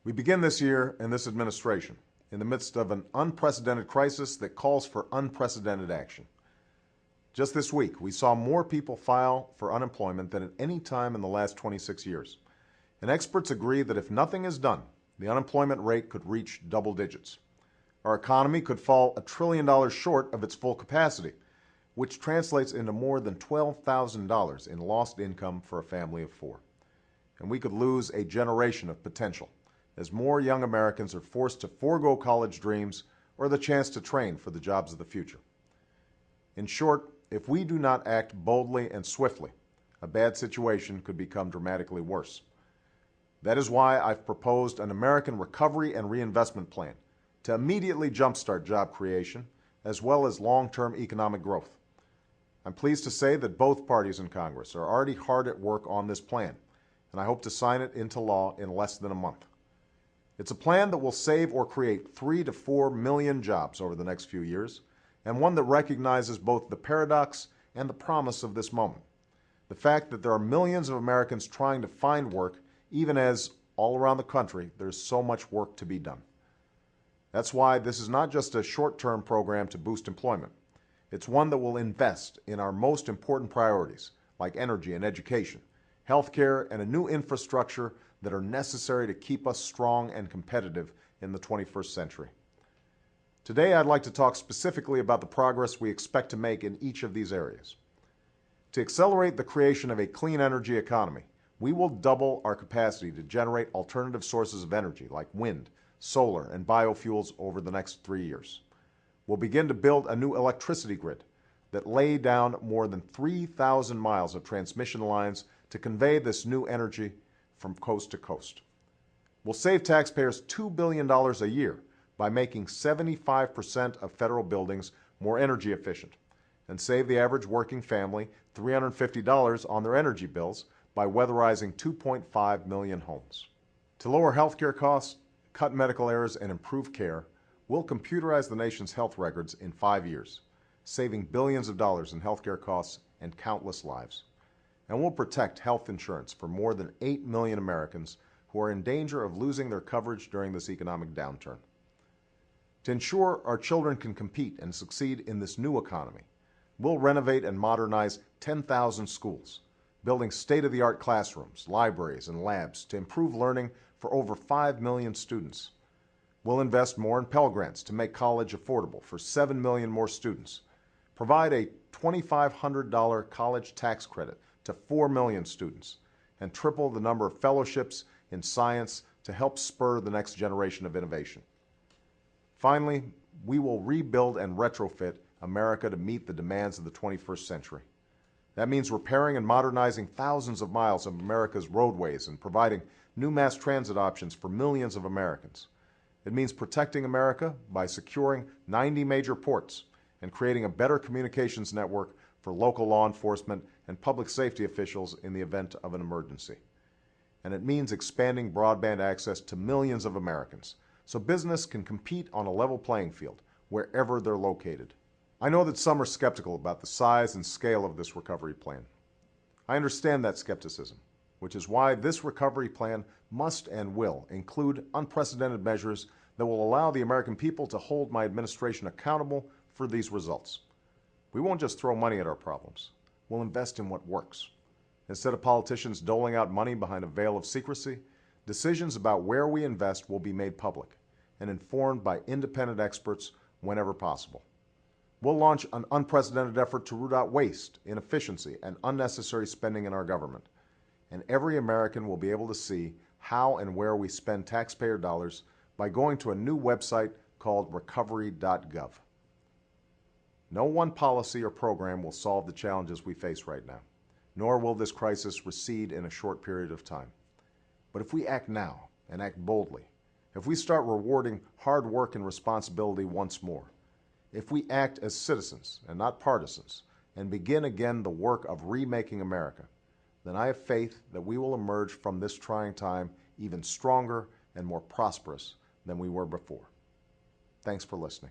We begin this year and this administration in the midst of an unprecedented crisis that calls for unprecedented action. Just this week, we saw more people file for unemployment than at any time in the last 26 years. And experts agree that if nothing is done, the unemployment rate could reach double digits. Our economy could fall $1 trillion short of its full capacity, which translates into more than $12,000 in lost income for a family of four. And we could lose a generation of potential as more young Americans are forced to forego college dreams or the chance to train for the jobs of the future. In short, if we do not act boldly and swiftly, a bad situation could become dramatically worse. That is why I've proposed an American Recovery and Reinvestment Plan to immediately jumpstart job creation as well as long-term economic growth. I'm pleased to say that both parties in Congress are already hard at work on this plan, and I hope to sign it into law in less than a month. It's a plan that will save or create 3 to 4 million jobs over the next few years, and one that recognizes both the paradox and the promise of this moment. The fact that there are millions of Americans trying to find work, even as, all around the country, there's so much work to be done. That's why this is not just a short-term program to boost employment. It's one that will invest in our most important priorities, like energy and education, healthcare, and a new infrastructure that are necessary to keep us strong and competitive in the 21st century. Today, I'd like to talk specifically about the progress we expect to make in each of these areas. To accelerate the creation of a clean energy economy, we will double our capacity to generate alternative sources of energy like wind, solar, and biofuels over the next 3 years. We'll begin to build a new electricity grid that lay down more than 3,000 miles of transmission lines to convey this new energy from coast to coast. We'll save taxpayers $2 billion a year by making 75% of federal buildings more energy efficient, and save the average working family $350 on their energy bills by weatherizing 2.5 million homes. To lower healthcare costs, cut medical errors, and improve care, we'll computerize the nation's health records in 5 years, saving billions of dollars in healthcare costs and countless lives. And we'll protect health insurance for more than 8 million Americans who are in danger of losing their coverage during this economic downturn. To ensure our children can compete and succeed in this new economy, we'll renovate and modernize 10,000 schools, building state-of-the-art classrooms, libraries, and labs to improve learning for over 5 million students. We'll invest more in Pell Grants to make college affordable for 7 million more students, provide a $2,500 college tax credit to 4 million students, and triple the number of fellowships in science to help spur the next generation of innovation. Finally, we will rebuild and retrofit America to meet the demands of the 21st century. That means repairing and modernizing thousands of miles of America's roadways and providing new mass transit options for millions of Americans. It means protecting America by securing 90 major ports and creating a better communications network for local law enforcement and public safety officials in the event of an emergency. And it means expanding broadband access to millions of Americans so business can compete on a level playing field wherever they're located. I know that some are skeptical about the size and scale of this recovery plan. I understand that skepticism, which is why this recovery plan must and will include unprecedented measures that will allow the American people to hold my administration accountable for these results. We won't just throw money at our problems. We'll invest in what works. Instead of politicians doling out money behind a veil of secrecy, decisions about where we invest will be made public and informed by independent experts whenever possible. We'll launch an unprecedented effort to root out waste, inefficiency, and unnecessary spending in our government. And every American will be able to see how and where we spend taxpayer dollars by going to a new website called recovery.gov. No one policy or program will solve the challenges we face right now, nor will this crisis recede in a short period of time. But if we act now and act boldly, if we start rewarding hard work and responsibility once more, if we act as citizens and not partisans and begin again the work of remaking America, then I have faith that we will emerge from this trying time even stronger and more prosperous than we were before. Thanks for listening.